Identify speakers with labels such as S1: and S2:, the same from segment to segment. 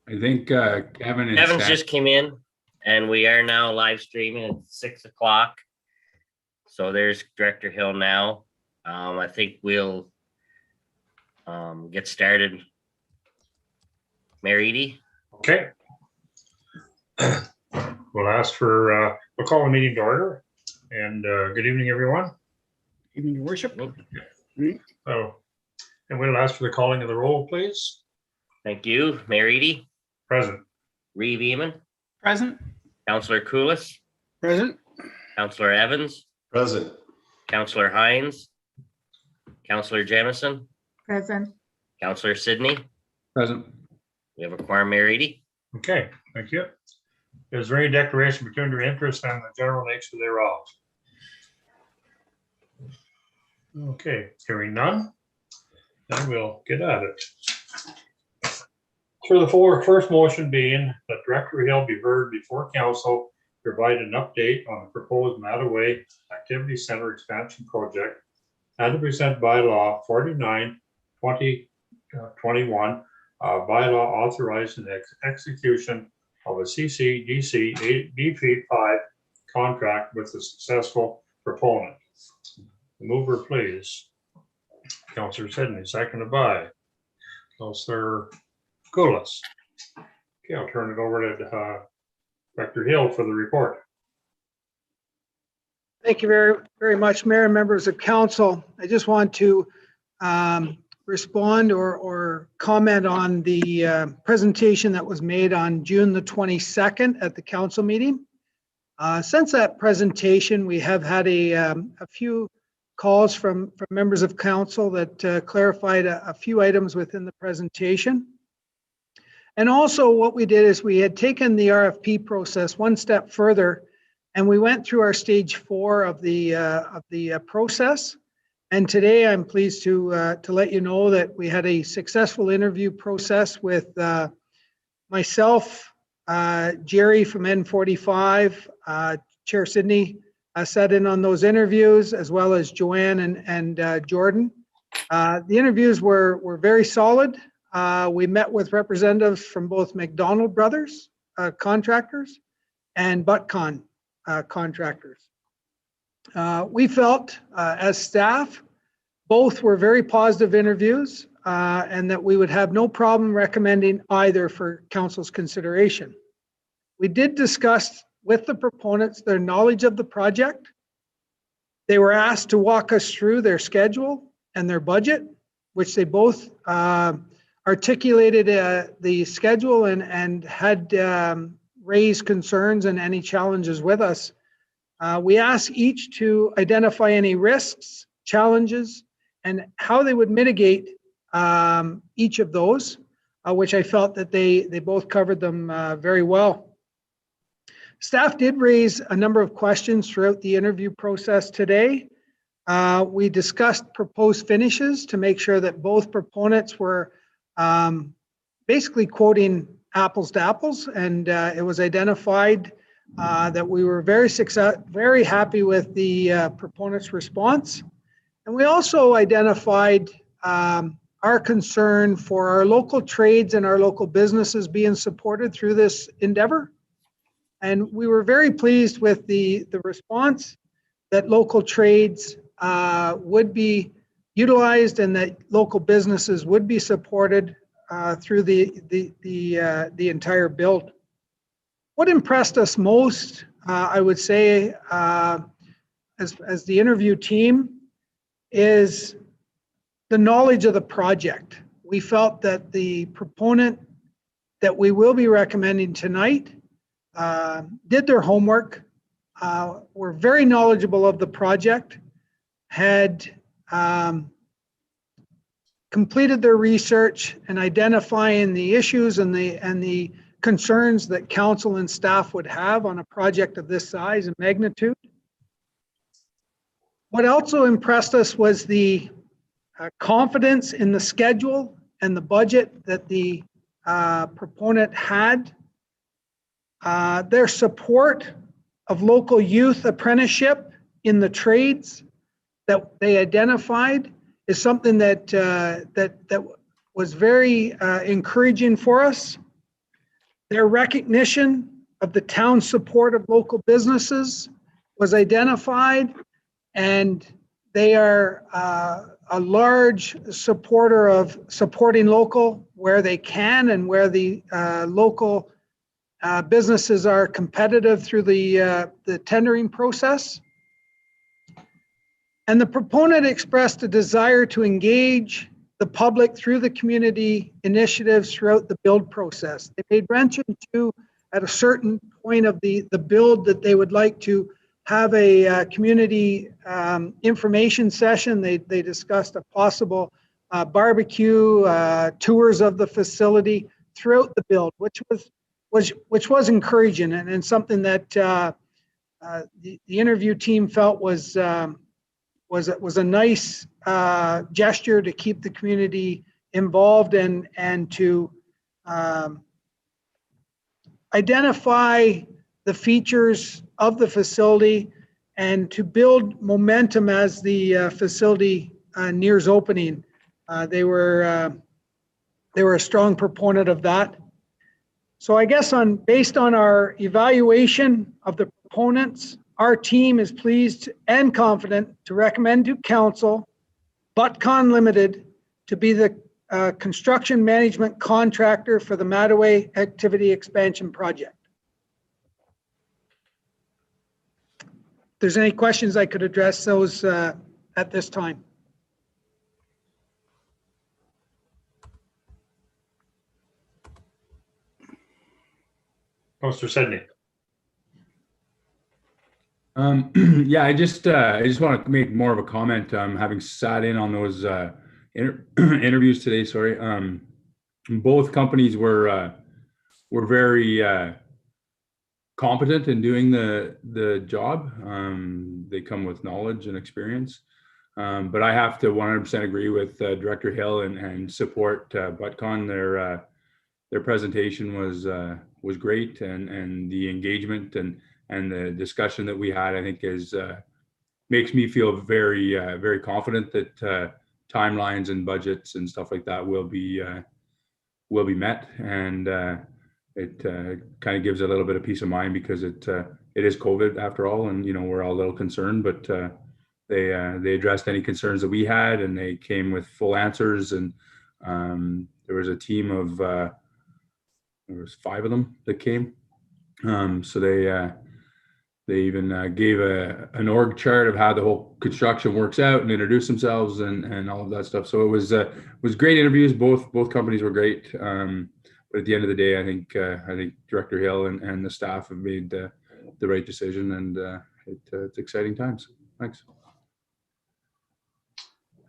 S1: I think Kevin and
S2: Kevin's
S1: Seth,
S2: just came in and we are now live streaming at 6 o'clock. So there's Director Hill now. I think we'll get started. Mayor Eady.
S3: Okay. We'll call the meeting to order, and good evening, everyone.
S4: Evening, Your Worship.
S3: So, and we'll ask for the calling of the roll, please.
S2: Thank you. Mayor Eady.
S3: Present.
S2: Reeve Eamon.
S4: Present.
S2: Councillor Koulis.
S4: Present.
S2: Councillor Evans.
S5: Present.
S2: Councillor Hines. Councillor Jamison.
S6: Present.
S2: Councillor Sydney.
S1: present.
S2: We have a quorum, Mayor Eady.
S3: Okay, thank you. Is there any declaration between your interest and the general nature thereof? Okay, hearing none, then we'll get at it. For the first motion being that Director Hill be heard before council, provide an update on the proposed Mattaway Activity Center expansion project and to present bylaw 49/2021, bylaw authorizing the execution of a CCDC BP5 contract with a successful proponent. The mover, please. Councillor Sidney, seconded by Councillor Koulis. Okay, I'll turn it over to Director Hill for the report.
S4: Thank you very, very much, Mayor and members of council. I just want to respond or comment on the presentation that was made on June the 22nd at the council meeting. Since that presentation, we have had a few calls from members of council that clarified a few items within the presentation. And also what we did is we had taken the RFP process one step further, and we went through our stage 4 of the process. And today I'm pleased to let you know that we had a successful interview process with myself, Jerry from N45, Chair Sydney sat in on those interviews, as well as Joanne and Jordan. The interviews were very solid. We met with representatives from both McDonald Brothers contractors and Butcon contractors. We felt as staff, both were very positive interviews and that we would have no problem recommending either for council's consideration. We did discuss with the proponents their knowledge of the project. They were asked to walk us through their schedule and their budget, which they both articulated the schedule and had raised concerns and any challenges with us. We asked each to identify any risks, challenges, and how they would mitigate each of those, which I felt that they both covered them very well. Staff did raise a number of questions throughout the interview process today. We discussed proposed finishes to make sure that both proponents were basically quoting apples to apples, and it was identified that we were very happy with the proponent's response. And we also identified our concern for our local trades and our local businesses being supported through this endeavor. And we were very pleased with the response that local trades would be utilized and that local businesses would be supported through the entire build. What impressed us most, I would say, as the interview team, is the knowledge of the project. We felt that the proponent that we will be recommending tonight did their homework, were very knowledgeable of the project, had completed their research and identifying the issues and the concerns that council and staff would have on a project of this size and magnitude. What also impressed us was the confidence in the schedule and the budget that the proponent had. Their support of local youth apprenticeship in the trades that they identified is something that was very encouraging for us. Their recognition of the town's support of local businesses was identified, and they are a large supporter of supporting local where they can and where the local businesses are competitive through the tendering process. And the proponent expressed a desire to engage the public through the community initiatives throughout the build process. They made mention to, at a certain point of the build, that they would like to have a community information session. They discussed a possible barbecue, tours of the facility throughout the build, which was encouraging, and something that the interview team felt was a nice gesture to keep the community involved and to identify the features of the facility and to build momentum as the facility nears opening. They were a strong proponent of that. So I guess based on our evaluation of the proponents, our team is pleased and confident to recommend to council Butcon Limited to be the construction management contractor for the Mattaway Activity Expansion Project. If there's any questions, I could address those at this time.
S3: Councillor Sedney.
S1: Yeah, I just want to make more of a comment. Having sat in on those interviews today, sorry. Both companies were very competent in doing the job. They come with knowledge and experience. But I have to 100% agree with Director Hill and support Butcon. Their presentation was great, and the engagement and the discussion that we had, I think, makes me feel very confident that timelines and budgets and stuff like that will be met, and it kind of gives a little bit of peace of mind, because it is COVID after all, and we're all a little concerned, but they addressed any concerns that we had, and they came with full answers, and there was a team of there was 5 of them that came, so they even gave an org chart of how the whole construction works out and introduced themselves and all of that stuff. So it was great interviews. Both companies were great. But at the end of the day, I think Director Hill and the staff have made the right decision, and it's exciting times. Thanks.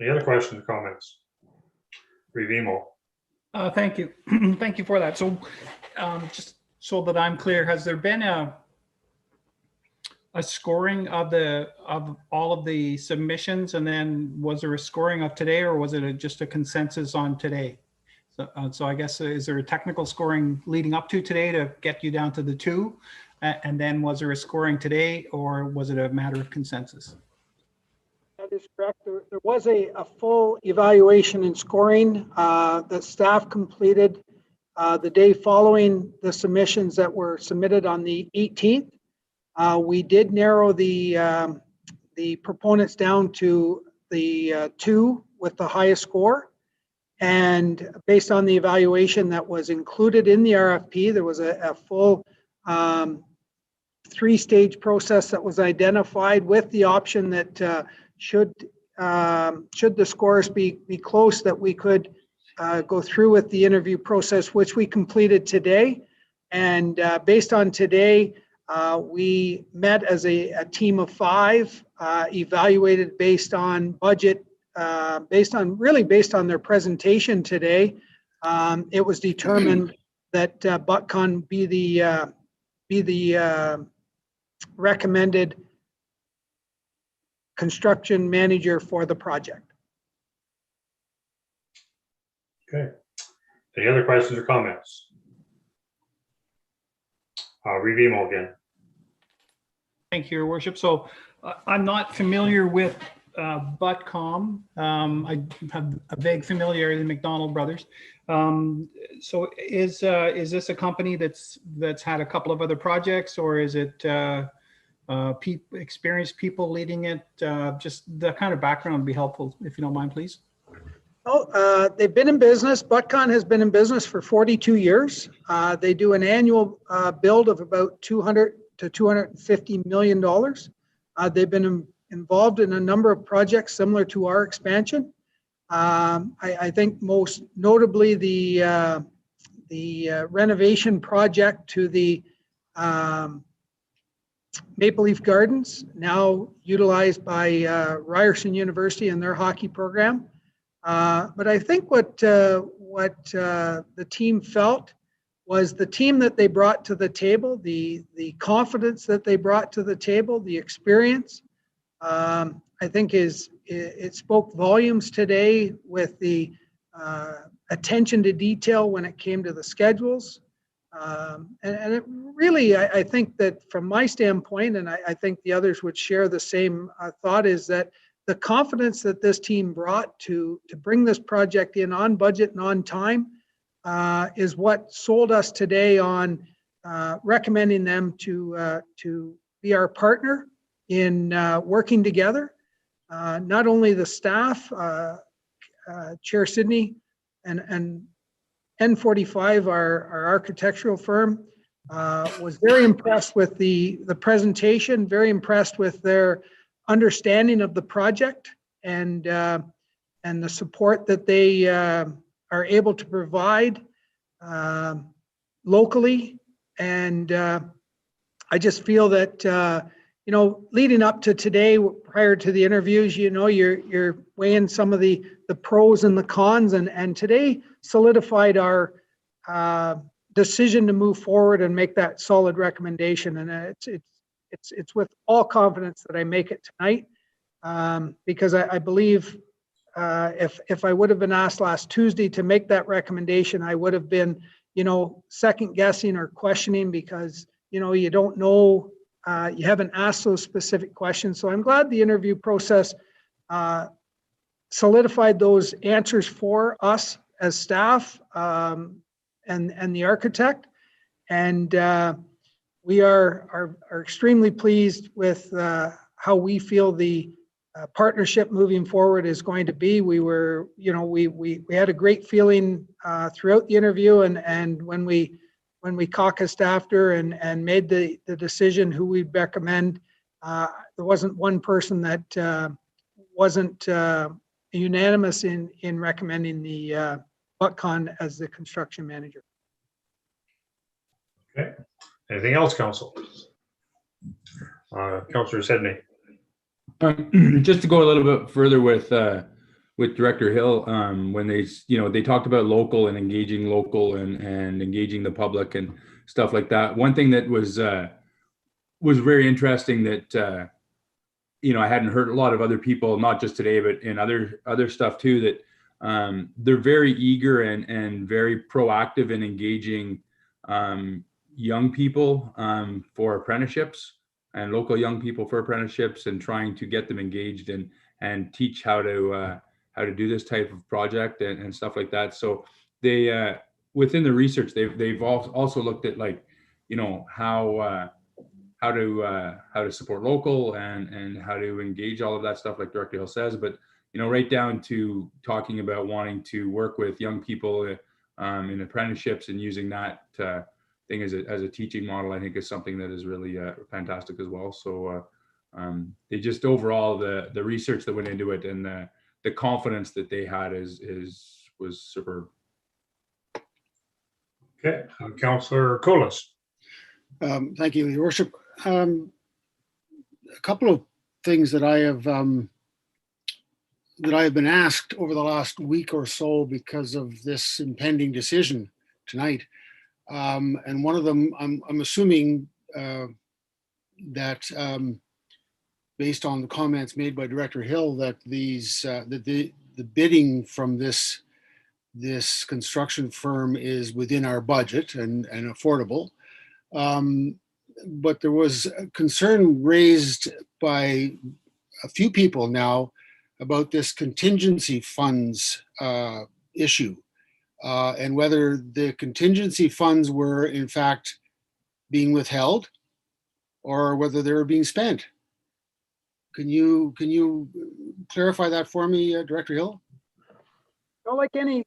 S3: Any other questions or comments? Revimo.
S5: Thank you. Thank you for that. So just so that I'm clear, has there been a scoring of all of the submissions, and then was there a scoring of today, or was it just a consensus on today? So I guess, is there a technical scoring leading up to today to get you down to the 2? And then was there a scoring today, or was it a matter of consensus?
S4: That is correct. There was a full evaluation and scoring that staff completed the day following the submissions that were submitted on the 18th. We did narrow the proponents down to the 2 with the highest score. And based on the evaluation that was included in the RFP, there was a full 3-stage process that was identified, with the option that should the scores be close, that we could go through with the interview process, which we completed today. And based on today, we met as a team of 5, evaluated based on budget, based on their presentation today. It was determined that Butcon be the recommended construction manager for the project.
S3: Okay. Any other questions or comments? Revimo again.
S5: Thank you, Your Worship. So I'm not familiar with Butcom. I have a vague familiarity with McDonald Brothers. So is this a company that's had a couple of other projects, or is it experienced people leading it? Just the kind of background would be helpful, if you don't mind, please.
S4: Oh, they've been in business. Butcon has been in business for 42 years. They do an annual build of about $200 to $250 million. They've been involved in a number of projects similar to our expansion. I think most notably the renovation project to the Maple Leaf Gardens, now utilized by Ryerson University in their hockey program. But I think what the team felt was the team that they brought to the table, the confidence that they brought to the table, the experience. I think it spoke volumes today with the attention to detail when it came to the schedules. And it really, I think that from my standpoint, and I think the others would share the same thought, is that the confidence that this team brought to bring this project in on budget and on time is what sold us today on recommending them to be our partner in working together. Not only the staff, Chair Sidney and N45, our architectural firm, was very impressed with the presentation, very impressed with their understanding of the project and the support that they are able to provide locally. And I just feel that leading up to today, prior to the interviews, you're weighing some of the pros and the cons, and today solidified our decision to move forward and make that solid recommendation. And it's with all confidence that I make it tonight, because I believe if I would have been asked last Tuesday to make that recommendation, I would have been, second guessing or questioning, because, you don't know, you haven't asked those specific questions. So I'm glad the interview process solidified those answers for us as staff and the architect. And we are extremely pleased with how we feel the partnership moving forward is going to be. We were, we had a great feeling throughout the interview, and when we caucused after and made the decision who we'd recommend, there wasn't one person that wasn't unanimous in recommending the Butcon as the construction manager.
S3: Okay. Anything else, Council? Councillor Sidney.
S1: Just to go a little bit further with Director Hill, when they talked about local and engaging local and engaging the public and stuff like that. One thing that was very interesting that I hadn't heard a lot of other people, not just today, but in other stuff too, that they're very eager and very proactive in engaging young people for apprenticeships, and local young people for apprenticeships, and trying to get them engaged and teach how to do this type of project and stuff like that. So they within the research, they've also looked at how to support local and how to engage all of that stuff, like Director Hill says, but right down to talking about wanting to work with young people in apprenticeships and using that thing as a teaching model, I think is something that is really fantastic as well. So they just overall the research that went into it and the confidence that they had was superb.
S3: Okay, Councillor Colas.
S6: Thank you, Your Worship. A couple of things that I have been asked over the last week or so because of this impending decision tonight, and one of them, I'm assuming that based on the comments made by Director Hill, that the bidding from this construction firm is within our budget and affordable. But there was a concern raised by a few people now about this contingency funds issue. and whether the contingency funds were in fact being withheld or whether they were being spent. Can you clarify that for me, Director Hill?
S4: Well, like any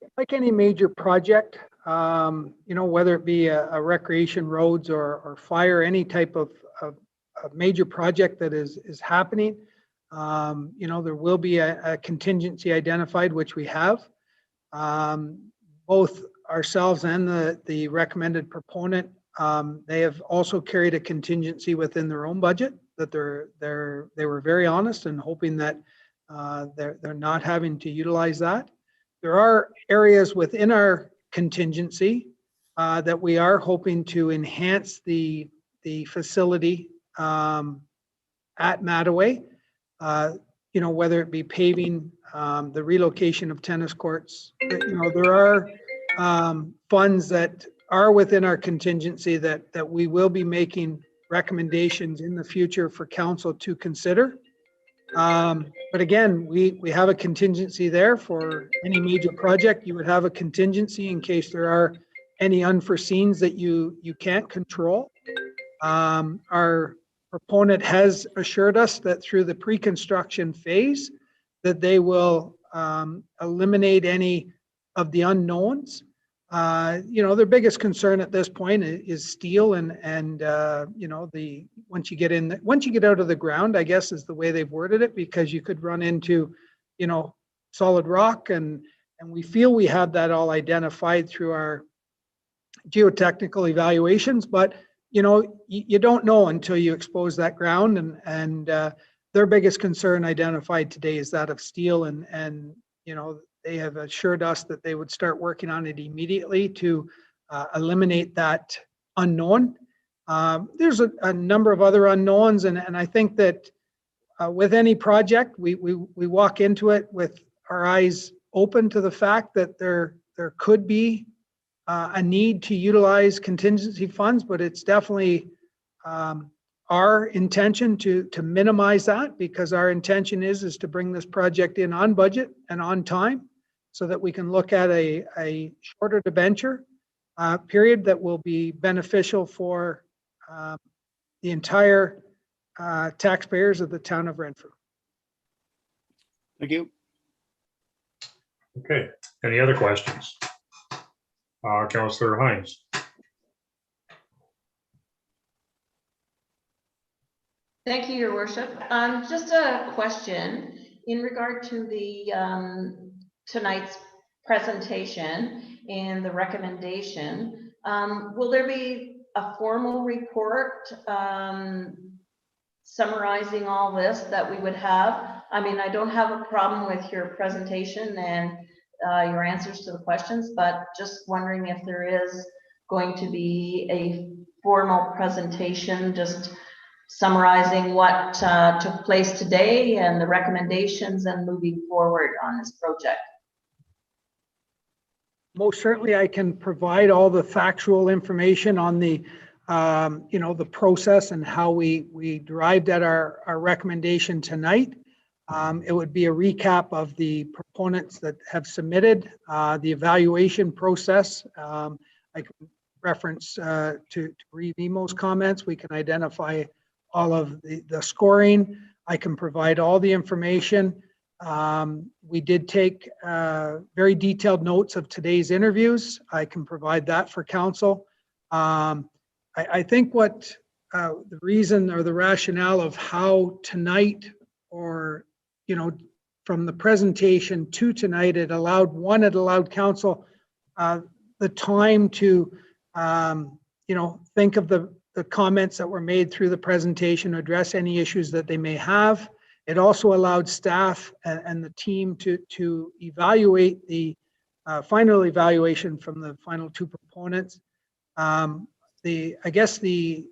S4: major project, whether it be a recreation roads or fire, any type of major project that is happening, there will be a contingency identified, which we have. Both ourselves and the recommended proponent, they have also carried a contingency within their own budget that they were very honest and hoping that they're not having to utilize that. There are areas within our contingency that we are hoping to enhance the facility at Mattaway, whether it be paving, the relocation of tennis courts. There are funds that are within our contingency that we will be making recommendations in the future for council to consider. But again, we have a contingency there for any major project. You would have a contingency in case there are any unforeseens that you can't control. Our proponent has assured us that through the pre-construction phase, that they will eliminate any of the unknowns. Their biggest concern at this point is steel and once you get out of the ground, I guess is the way they've worded it, because you could run into, solid rock, and we feel we have that all identified through our geotechnical evaluations, but you don't know until you expose that ground, and their biggest concern identified today is that of steel, and they have assured us that they would start working on it immediately to eliminate that unknown. There's a number of other unknowns, and I think that with any project, we walk into it with our eyes open to the fact that there could be a need to utilize contingency funds, but it's definitely our intention to minimize that, because our intention is to bring this project in on budget and on time, so that we can look at a shorter debenture period that will be beneficial for the entire taxpayers of the town of Renfrew.
S6: Thank you.
S3: Okay, any other questions? Councillor Hines.
S7: Thank you, Your Worship. Just a question in regard to the tonight's presentation and the recommendation. Will there be a formal report summarizing all this that we would have? I mean, I don't have a problem with your presentation and your answers to the questions, but just wondering if there is going to be a formal presentation just summarizing what took place today and the recommendations and moving forward on this project.
S4: Most certainly, I can provide all the factual information on the the process and how we derived at our recommendation tonight. It would be a recap of the proponents that have submitted the evaluation process. I can reference to Reeve Emo's comments. We can identify all of the scoring. I can provide all the information. We did take very detailed notes of today's interviews. I can provide that for council. I think what the reason or the rationale of how tonight, or from the presentation to tonight, it allowed council the time to think of the comments that were made through the presentation, address any issues that they may have. It also allowed staff and the team to evaluate the final evaluation from the final two proponents. I guess the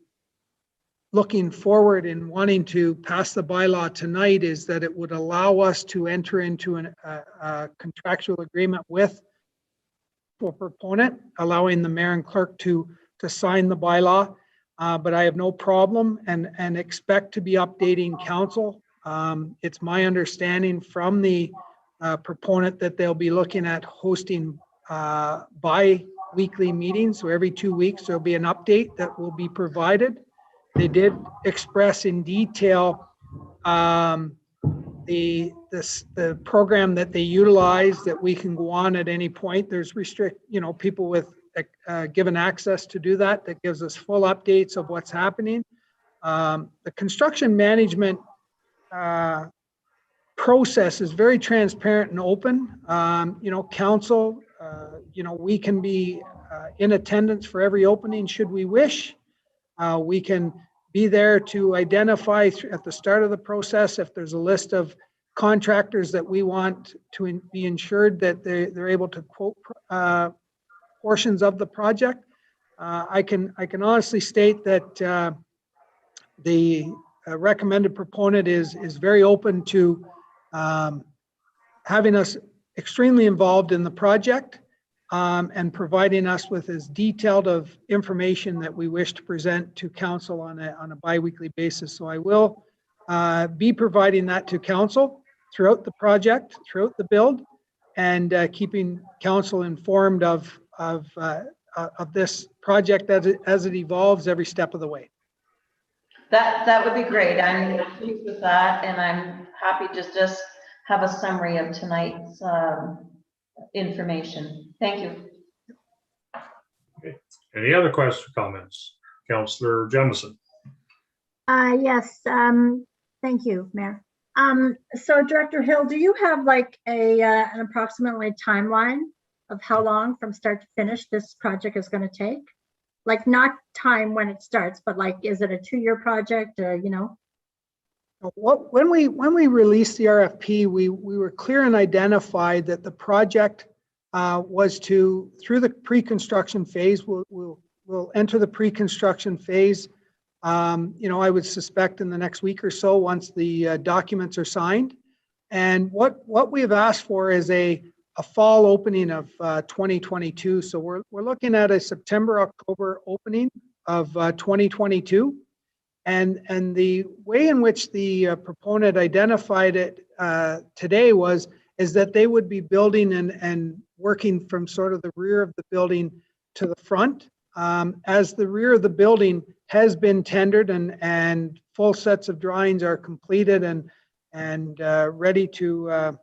S4: looking forward in wanting to pass the bylaw tonight is that it would allow us to enter into a contractual agreement with a proponent, allowing the mayor and clerk to sign the bylaw. But I have no problem and expect to be updating council. It's my understanding from the proponent that they'll be looking at hosting bi-weekly meetings. So every 2 weeks, there'll be an update that will be provided. They did express in detail the program that they utilize, that we can go on at any point. There's people with given access to do that. That gives us full updates of what's happening. The construction management process is very transparent and open. Council, we can be in attendance for every opening should we wish. We can be there to identify at the start of the process if there's a list of contractors that we want to be ensured that they're able to quote portions of the project. I can honestly state that the recommended proponent is very open to having us extremely involved in the project and providing us with as detailed of information that we wish to present to council on a bi-weekly basis. So I will be providing that to council throughout the project, throughout the build, and keeping council informed of this project as it evolves every step of the way.
S7: That would be great. I'm pleased with that, and I'm happy to just have a summary of tonight's information. Thank you.
S3: Okay. Any other questions, comments? Councillor Jemison.
S8: Yes, thank you, Mayor. So Director Hill, do you have like an approximately timeline of how long from start to finish this project is going to take? Like not time when it starts, but like, is it a 2-year project or,
S4: When we released the RFP, we were clear and identified that the project was through the pre-construction phase. We'll enter the pre-construction phase. I would suspect in the next week or so once the documents are signed. And what we've asked for is a fall opening of 2022. So we're looking at a September, October opening of 2022. And the way in which the proponent identified it today is that they would be building and working from sort of the rear of the building to the front. As the rear of the building has been tendered and full sets of drawings are completed and ready to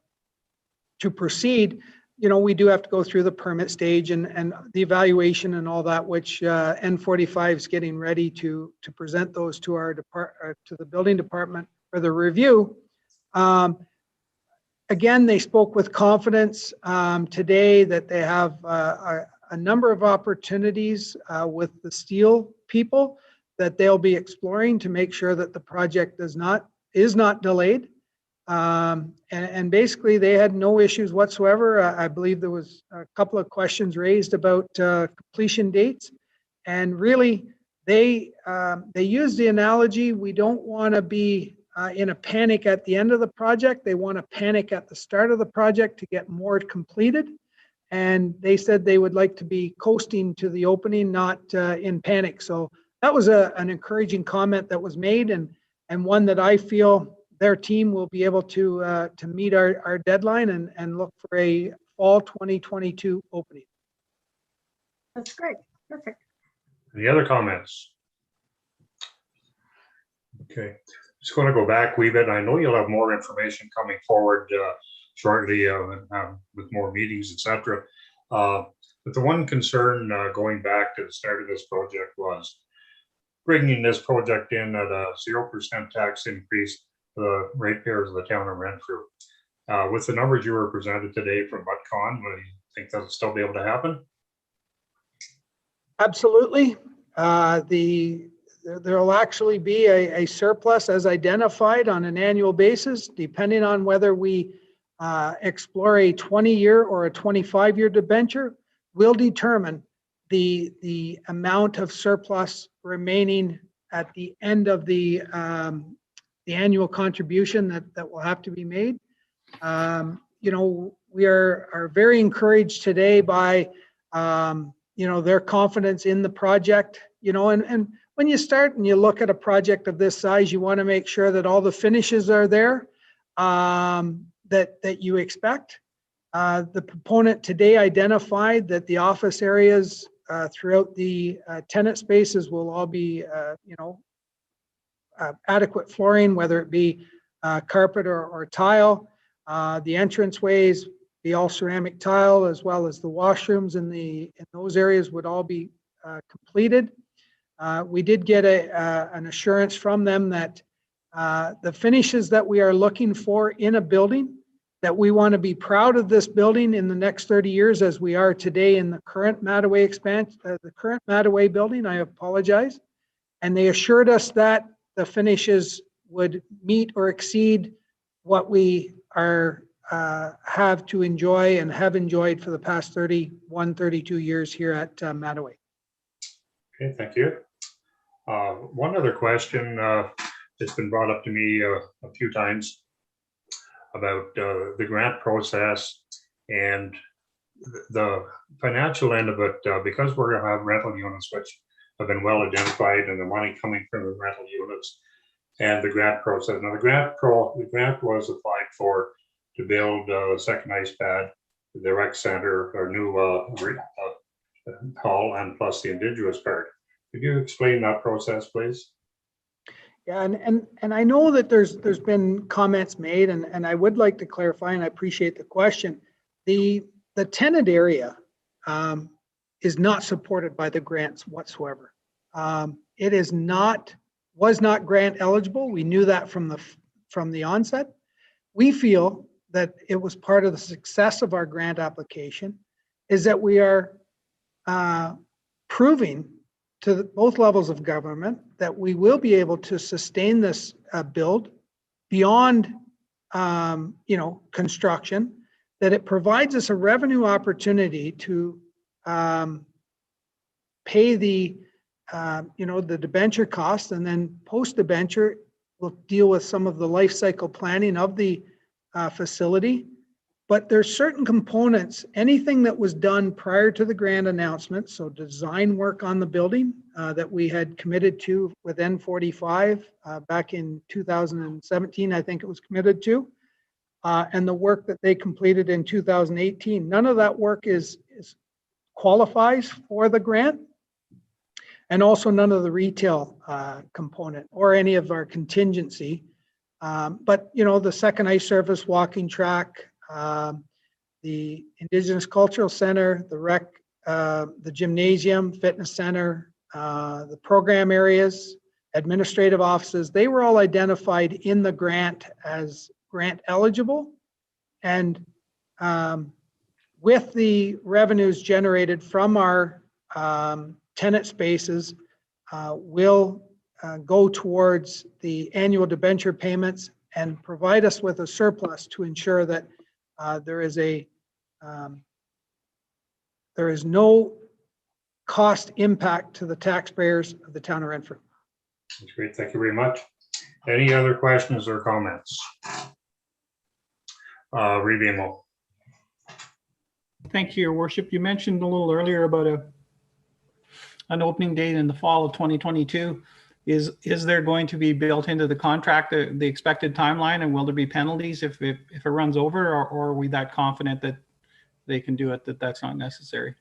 S4: proceed, we do have to go through the permit stage and the evaluation and all that, which N45 is getting ready to present those to our to the building department for the review. Again, they spoke with confidence today that they have a number of opportunities with the steel people that they'll be exploring to make sure that the project is not delayed. And basically they had no issues whatsoever. I believe there was a couple of questions raised about completion dates, and really they use the analogy, we don't want to be in a panic at the end of the project. They want to panic at the start of the project to get more completed. And they said they would like to be coasting to the opening, not in panic. So that was an encouraging comment that was made, and one that I feel their team will be able to meet our deadline and look for a fall 2022 opening.
S8: That's great. Perfect.
S3: Any other comments? Okay, just going to go back a wee bit. I know you'll have more information coming forward shortly with more meetings, etc. But the one concern going back to the start of this project was bringing this project in at a 0% tax increase for the ratepayers of the town of Renfrew. With the numbers you were presented today from MUTCON, do you think that'll still be able to happen?
S4: Absolutely. There will actually be a surplus as identified on an annual basis, depending on whether we explore a 20-year or a 25-year debenture, will determine the amount of surplus remaining at the end of the annual contribution that will have to be made. We are very encouraged today by their confidence in the project. And when you start and you look at a project of this size, you want to make sure that all the finishes are there that you expect. The proponent today identified that the office areas throughout the tenant spaces will all be, adequate flooring, whether it be carpet or tile. The entranceways be all ceramic tile, as well as the washrooms in those areas would all be completed. We did get an assurance from them that the finishes that we are looking for in a building, that we want to be proud of this building in the next 30 years as we are today in the current Mattaway expansion, the current Mattaway building, I apologize. And they assured us that the finishes would meet or exceed what we are have to enjoy and have enjoyed for the past 32 years here at Mattaway.
S3: Okay, thank you. One other question that's been brought up to me a few times about the grant process and the financial end of it, because we're going to have rental units, which have been well identified, and the money coming from the rental units and the grant process. Now, the grant was applied for to build a second ice pad, the rec center, our new hall, and plus the Indigenous part. Could you explain that process, please?
S4: Yeah, and I know that there's been comments made, and I would like to clarify, and I appreciate the question. The tenant area is not supported by the grants whatsoever. It was not grant eligible. We knew that from the onset. We feel that it was part of the success of our grant application is that we are proving to both levels of government that we will be able to sustain this build beyond construction, that it provides us a revenue opportunity to pay the debenture costs, and then post debenture we'll deal with some of the life cycle planning of the facility. But there's certain components, anything that was done prior to the grant announcement, so design work on the building that we had committed to with N45 back in 2017, I think it was committed to, and the work that they completed in 2018. None of that work qualifies for the grant, and also none of the retail component or any of our contingency. But the second ice surface, walking track, the Indigenous Cultural Center, the rec, the gymnasium, fitness center, the program areas, administrative offices, they were all identified in the grant as grant eligible. And with the revenues generated from our tenant spaces will go towards the annual debenture payments and provide us with a surplus to ensure that there is no cost impact to the taxpayers of the town of Renfrew.
S3: That's great. Thank you very much. Any other questions or comments? Revimo.
S5: Thank you, Your Worship. You mentioned a little earlier about an opening date in the fall of 2022. Is there going to be built into the contract the expected timeline, and will there be penalties if it runs over, or are we that confident that they can do it, that's not necessary?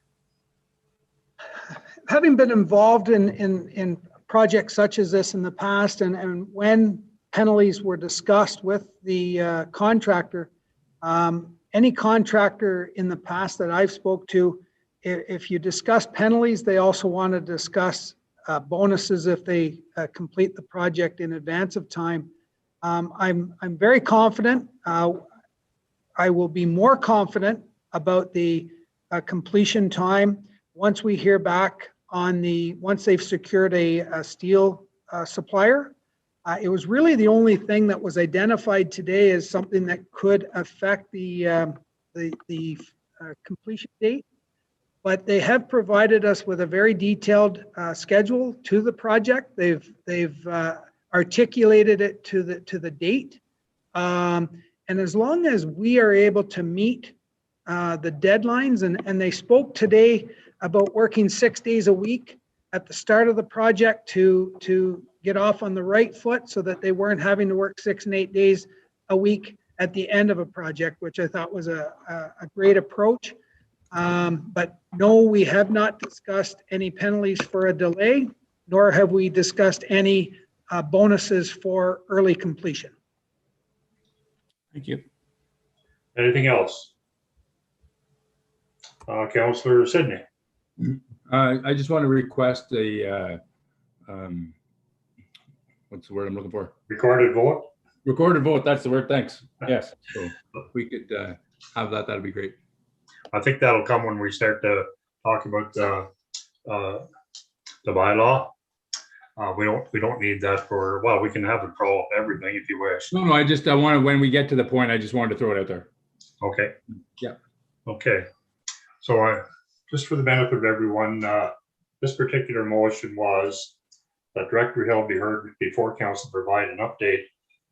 S4: Having been involved in projects such as this in the past, and when penalties were discussed with the contractor, any contractor in the past that I've spoke to, if you discuss penalties, they also want to discuss bonuses if they complete the project in advance of time. I'm very confident. I will be more confident about the completion time once we hear back on once they've secured a steel supplier. It was really the only thing that was identified today as something that could affect the completion date. But they have provided us with a very detailed schedule to the project. They've articulated it to the date, and as long as we are able to meet the deadlines, and they spoke today about working 6 days a week at the start of the project to get off on the right foot, so that they weren't having to work 6 and 8 days a week at the end of a project, which I thought was a great approach. But no, we have not discussed any penalties for a delay, nor have we discussed any bonuses for early completion.
S5: Thank you.
S3: Anything else? Councillor Sydney.
S1: I just want to request a, what's the word I'm looking for?
S3: Recorded vote.
S1: Recorded vote, that's the word, thanks. Yes, so if we could have that, that'd be great.
S3: I think that'll come when we start to talk about the bylaw. We don't need that for, well, we can have it for all everything if you wish.
S1: No, I wanted, when we get to the point, I just wanted to throw it out there.
S3: Okay.
S1: Yeah.
S3: Okay. So just for the benefit of everyone, this particular motion was that Director Hill be heard before council provide an update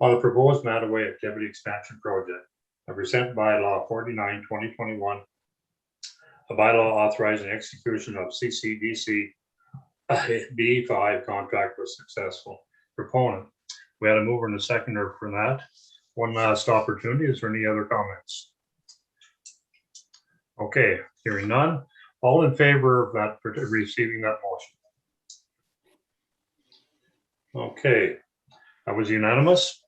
S3: on the proposed Mattaway Activity Expansion Project and present bylaw 49/2021, a bylaw authorizing execution of CCDC B5 contract was successful. Proponent. We had a mover and a seconder for that. One last opportunity. Is there any other comments? Okay, hearing none. All in favor of that, receiving that motion? Okay, that was unanimous.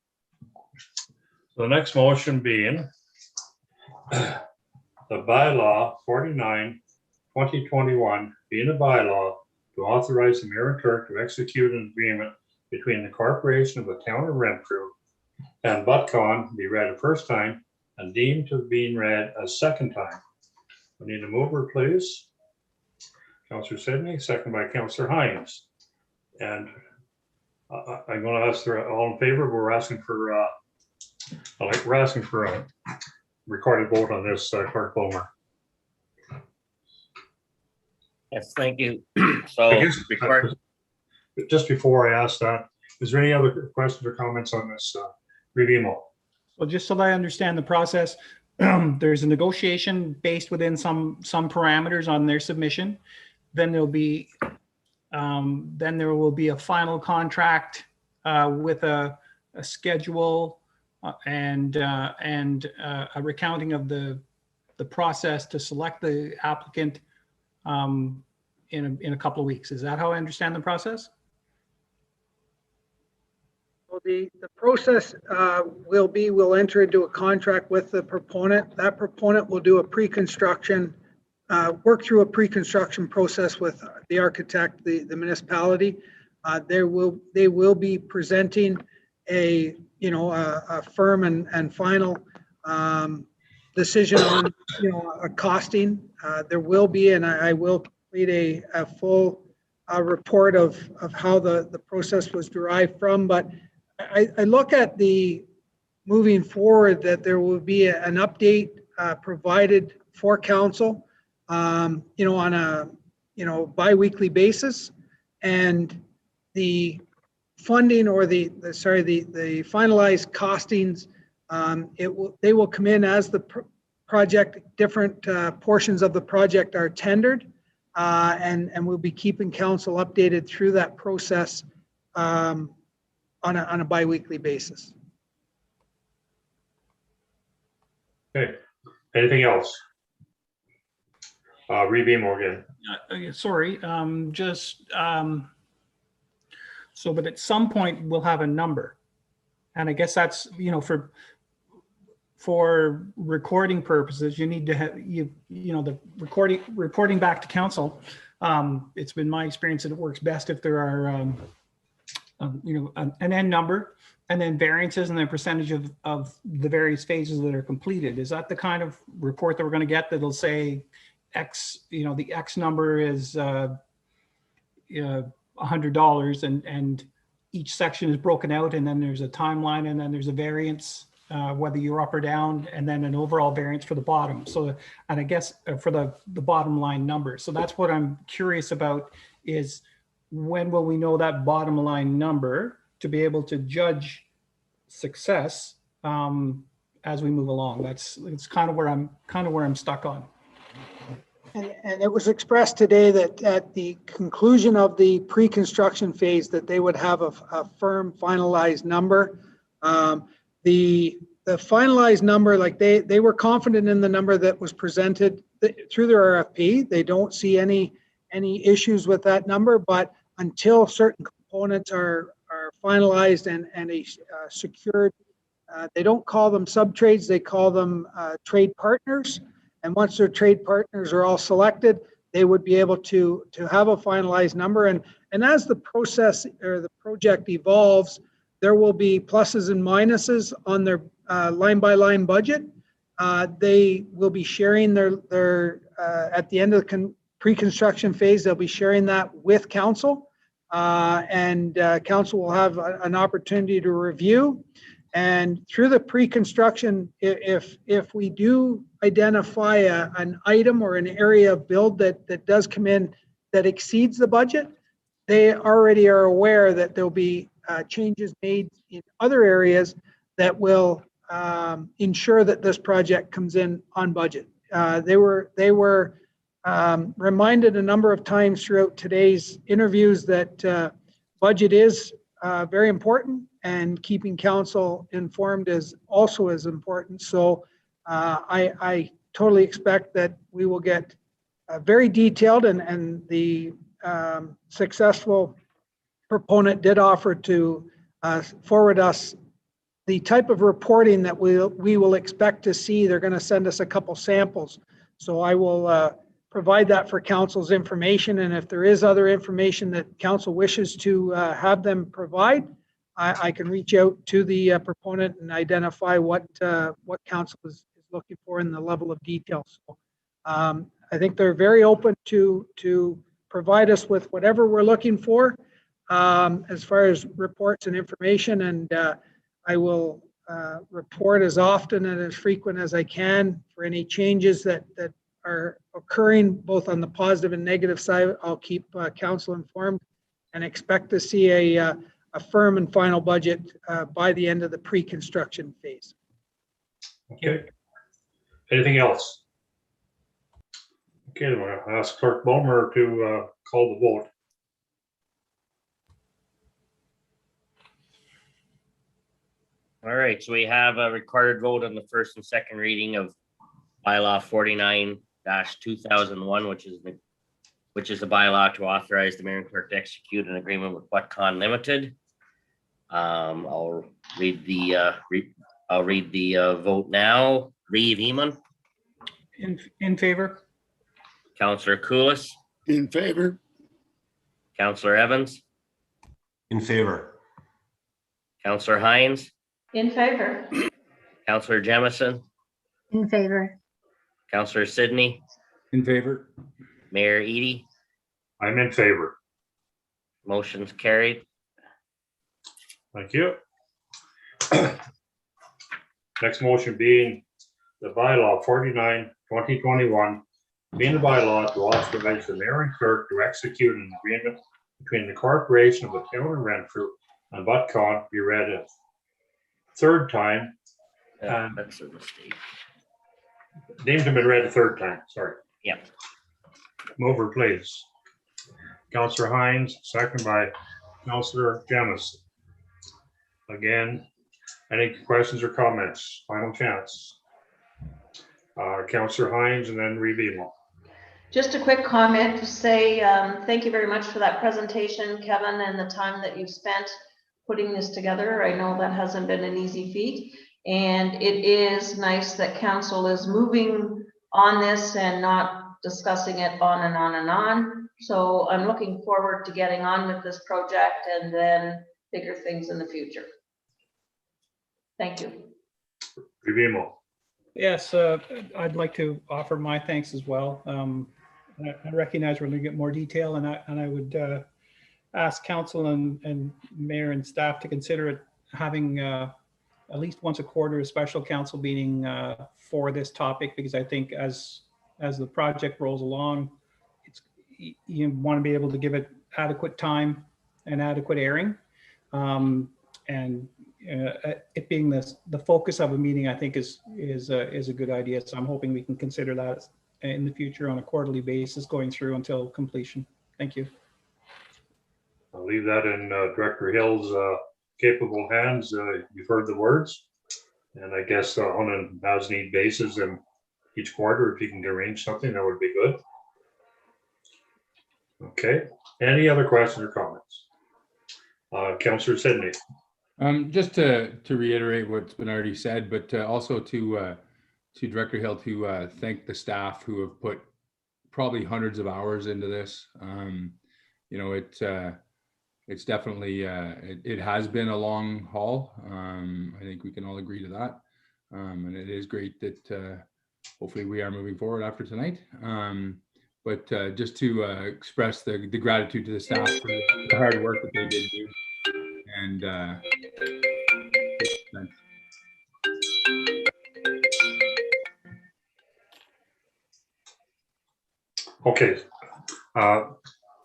S3: So the next motion being the bylaw 49/2021 being a bylaw to authorize the mayor and clerk to execute an agreement between the corporation of the town of Renfrew and Butcon be read a first time and deemed to have been read a second time. We need a mover, please. Councillor Sidney, second by Councillor Hines. And I'm going to ask all in favor. We're asking for a recorded vote on this, Clerk Bulmer.
S2: Yes, thank you.
S3: I
S2: So
S3: guess,
S2: record,
S3: just before I ask that, is there any other questions or comments on this review?
S5: Well, just so that I understand the process, there's a negotiation based within some parameters on their submission. Then there will be a final contract with a schedule and a recounting of the process to select the applicant in a couple of weeks. Is that how I understand the process?
S4: So the process we'll enter into a contract with the proponent. That proponent will do a pre-construction, work through a pre-construction process with the architect, the municipality. They will be presenting a firm and final decision on a costing. There will be, and I will complete a full report of how the process was derived from, but I look at the moving forward that there will be an update provided for council, on a bi-weekly basis, and the funding or the finalized costings, they will come in as the project, different portions of the project are tendered, and we'll be keeping council updated through that process on a bi-weekly basis.
S3: Okay, anything else? Review again.
S5: Sorry, but at some point we'll have a number, and I guess that's for recording purposes. You need to have the reporting back to council. It's been my experience that it works best if there are an end number and then variances and then percentage of the various phases that are completed. Is that the kind of report that we're going to get that'll say X, the X number is $100 and each section is broken out, and then there's a timeline, and then there's a variance, whether you're up or down, and then an overall variance for the bottom. So, and I guess for the bottom line number. So that's what I'm curious about, is when will we know that bottom line number to be able to judge success as we move along? It's kind of where I'm stuck on.
S4: And it was expressed today that at the conclusion of the pre-construction phase that they would have a firm finalized number. The the finalized number, like they were confident in the number that was presented through their RFP. They don't see any issues with that number, but until certain components are finalized and secured, they don't call them sub-trades, they call them trade partners. And once their trade partners are all selected, they would be able to have a finalized number. And as the process or the project evolves, there will be pluses and minuses on their line by line budget. They will be sharing their at the end of the pre-construction phase, they'll be sharing that with council. And council will have an opportunity to review. And through the pre-construction, if we do identify an item or an area of build that does come in that exceeds the budget, they already are aware that there'll be changes made in other areas that will ensure that this project comes in on budget. They were reminded a number of times throughout today's interviews that budget is very important, and keeping council informed is also as important. So I totally expect that we will get very detailed, and the successful proponent did offer to forward us the type of reporting that we will expect to see. They're going to send us a couple samples. So I will provide that for council's information. And if there is other information that council wishes to have them provide, I can reach out to the proponent and identify what council is looking for in the level of detail. So I think they're very open to provide us with whatever we're looking for as far as reports and information. And I will report as often and as frequent as I can for any changes that are occurring, both on the positive and negative side. I'll keep council informed and expect to see a firm and final budget by the end of the pre-construction phase.
S3: Okay. Anything else? Okay, I'm going to ask Clerk Bomer to call the vote.
S2: All right, so we have a recorded vote on the first and second reading of bylaw 49-2001, which is the bylaw to authorize the mayor and clerk to execute an agreement with Whatcon Limited. I'll read the vote now. Reeve Eman,
S5: In favor?
S2: Councillor Koulis,
S6: In favor?
S2: Councillor Evans,
S9: In favor.
S2: Councillor Hines,
S7: In favor.
S2: Councillor Jemison,
S8: In favor?
S2: Councillor Sydney,
S1: In favor?
S2: Mayor Edie.
S3: I'm in favor.
S2: Motion's carried.
S3: Thank you. Next motion being the bylaw 49-2021, being the bylaw to authorize the mayor and clerk to execute an agreement between the corporation of the town of Renfrew and Whatcon be read a third time.
S2: That's a mistake.
S3: Names have been read a third time, sorry.
S2: Yeah.
S3: Mover, please. Councillor Hines, second by Councillor Jemison. Again, any questions or comments? Final chance. Councillor Hines and then Reeve.
S7: Just a quick comment to say thank you very much for that presentation, Kevin, and the time that you've spent putting this together. I know that hasn't been an easy feat, and it is nice that council is moving on this and not discussing it on and on and on. So I'm looking forward to getting on with this project and then bigger things in the future. Thank you.
S3: Reeve.
S5: Yes, I'd like to offer my thanks as well. I recognize we're going to get more detail, and I would ask council and mayor and staff to consider it having at least once a quarter a special council meeting for this topic, because I think as the project rolls along, you want to be able to give it adequate time and adequate airing. And it being the focus of a meeting, I think is a good idea. So I'm hoping we can consider that in the future on a quarterly basis going through until completion. Thank you.
S3: I'll leave that in Director Hill's capable hands. You've heard the words. And I guess on an as-need basis and each quarter, if you can arrange something, that would be good. Okay, any other questions or comments? Councillor Sydney.
S1: Just to reiterate what's been already said, but also to Director Hill to thank the staff who have put probably hundreds of hours into this. You know, it's definitely it has been a long haul. I think we can all agree to that, and it is great that hopefully we are moving forward after tonight. But just to express the gratitude to the staff for the hard work that they did do. And thanks.
S3: Okay.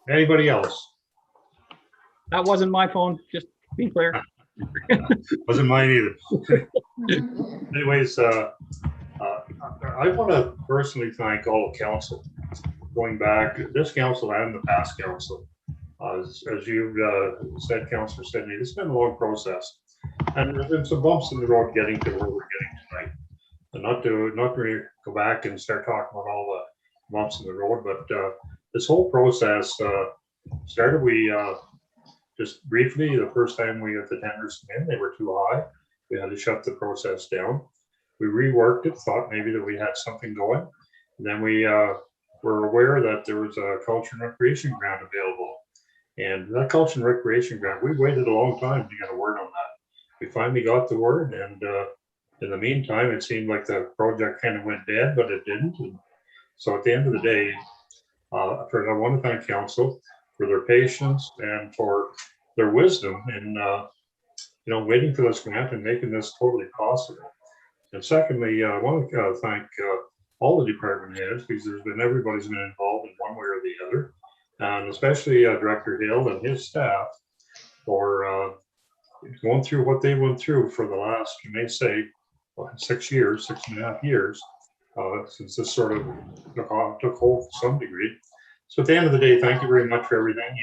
S3: Anybody else?
S5: That wasn't my phone, just be clear.
S3: Wasn't mine either. Anyways, I want to personally thank all of council, going back, this council and the past council. As you've said, Councillor Sydney, this has been a long process. And there's been some bumps in the road getting to where we're getting tonight. And not to really go back and start talking about all the bumps in the road, but this whole process started, we just briefly, the first time we got the tenders in, they were too high. We had to shut the process down. We reworked it, thought maybe that we had something going. And then we were aware that there was a culture and recreation grant available. And that culture and recreation grant, we waited a long time to get a word on that. We finally got the word, and in the meantime, it seemed like the project kind of went dead, but it didn't. And so at the end of the day, I want to thank council for their patience and for their wisdom in waiting for this grant and making this totally possible. And secondly, I want to thank all the department heads, because everybody's been involved in one way or the other, and especially Director Hill and his staff for going through what they went through for the last, you may say, 6 years, 6.5 years, since this sort of took hold to some degree. So at the end of the day, thank you very much for everything,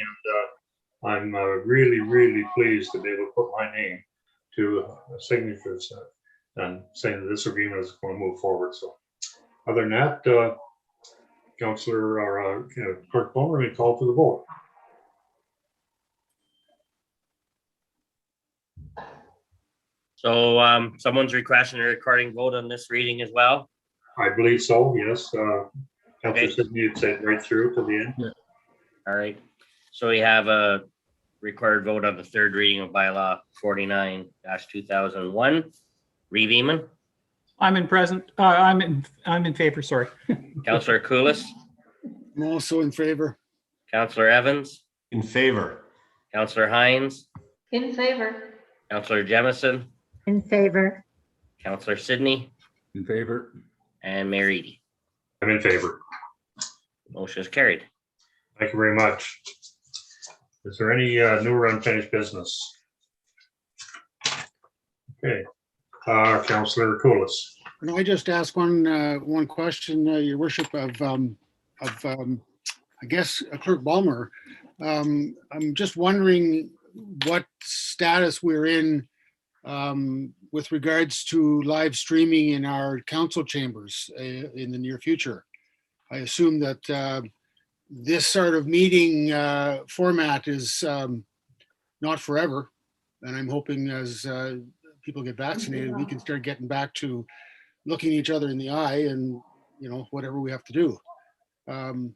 S3: and I'm really, really pleased to be able to put my name to signatures and saying that this agreement is going to move forward. So other than that, Councillor or Clerk Palmer, may call for the vote.
S2: So someone's requesting a recording vote on this reading as well.
S3: I believe so, yes. Councillor
S2: Okay.
S3: Sidney, you'd say right through to the end.
S1: Yeah.
S2: All right. So we have a required vote on the third reading of bylaw 49-2001. Reeve Eman,
S5: I'm in favor, sorry.
S2: Councillor Koulis,
S6: I'm also in favor.
S2: Councillor Evans,
S9: In favor.
S2: Councillor Hines,
S7: In favor.
S2: Councillor Jemison,
S8: In favor.
S2: Councillor Sydney,
S1: In favor.
S2: and Mayor Eady.
S3: I'm in favor.
S2: Motion is carried.
S3: Thank you very much. Is there any new or unfinished business? Okay. Councillor Koulis.
S6: Can I just ask one question, Your Worship, of I guess Clerk Balmer? I'm just wondering what status we're in with regards to live streaming in our council chambers in the near future. I assume that this sort of meeting format is not forever, and I'm hoping as people get vaccinated, we can start getting back to looking each other in the eye and, whatever we have to do. Could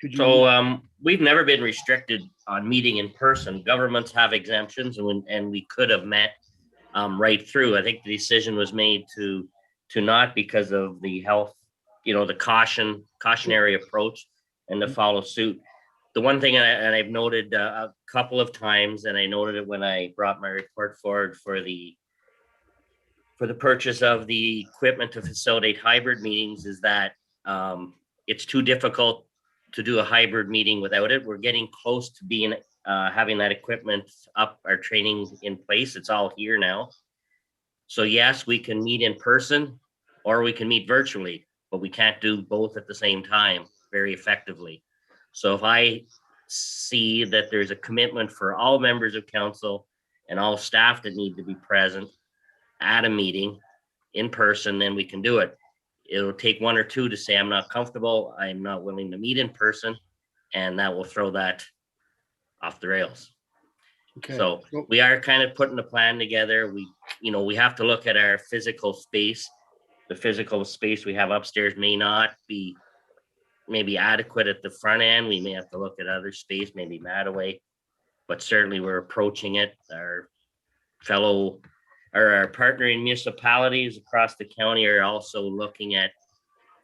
S6: you?
S2: So we've never been restricted on meeting in person. Governments have exemptions, and we could have met right through. I think the decision was made to not, because of the health, the cautionary approach, and to follow suit. The one thing, and I've noted a couple of times, and I noted it when I brought my report forward for the purchase of the equipment to facilitate hybrid meetings, is that it's too difficult to do a hybrid meeting without it. We're getting close to being having that equipment up, our training in place. It's all here now. So yes, we can meet in person or we can meet virtually, but we can't do both at the same time very effectively. So if I see that there's a commitment for all members of council and all staff that need to be present, at a meeting in person, then we can do it. It'll take one or two to say, I'm not comfortable, I'm not willing to meet in person, and that will throw that off the rails.
S6: Okay.
S2: So we are kind of putting a plan together. We have to look at our physical space. The physical space we have upstairs may not be maybe adequate at the front end. We may have to look at other space, maybe Mattaway, but certainly we're approaching it. Our partnering municipalities across the county are also looking at,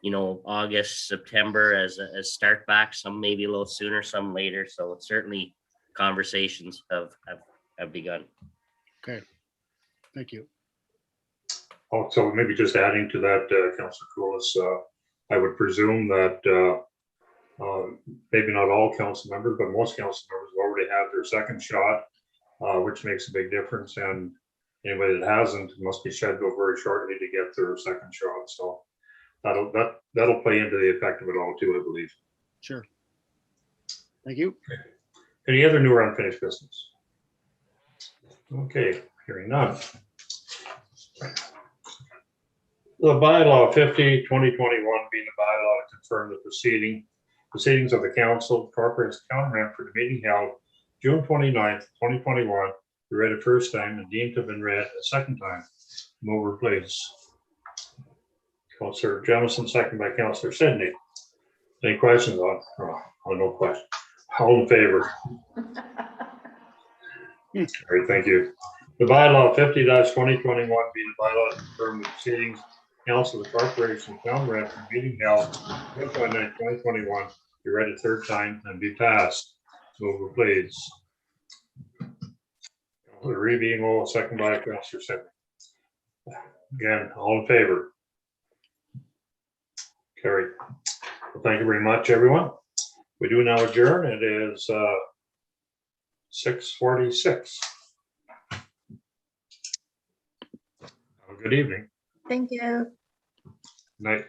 S2: August, September as start back, some maybe a little sooner, some later. So it's certainly conversations have begun.
S6: Okay. Thank you.
S3: Also, maybe just adding to that, Councillor Coolus, I would presume that maybe not all council members, but most council members already have their second shot, which makes a big difference. And anybody that hasn't must be scheduled very shortly to get their second shot. So that'll play into the effect of it all too, I believe.
S6: Sure. Thank you.
S3: Any other new or unfinished business? Okay, hearing none. The bylaw 50, 2021 being the bylaw to confirm the proceedings of the council, corporates counter for the meeting held June 29th, 2021, be read a first time and deemed to have been read a second time. Mover, please. Councillor Jamison, second by Councillor Sydney. Any questions on? Oh, no question. All in favor? All right, thank you. The bylaw 50-2021 being the bylaw to confirm the proceedings, council of the corporation, town rep, meeting held June 29th, 2021, be read a third time and be passed. Mover, please. Councillor Reid being all second by Councillor Sydney. Again, all in favor? Carried. Well, thank you very much, everyone. We do now adjourn. It is 6:46. Have a good evening.
S8: Thank you.
S3: Night.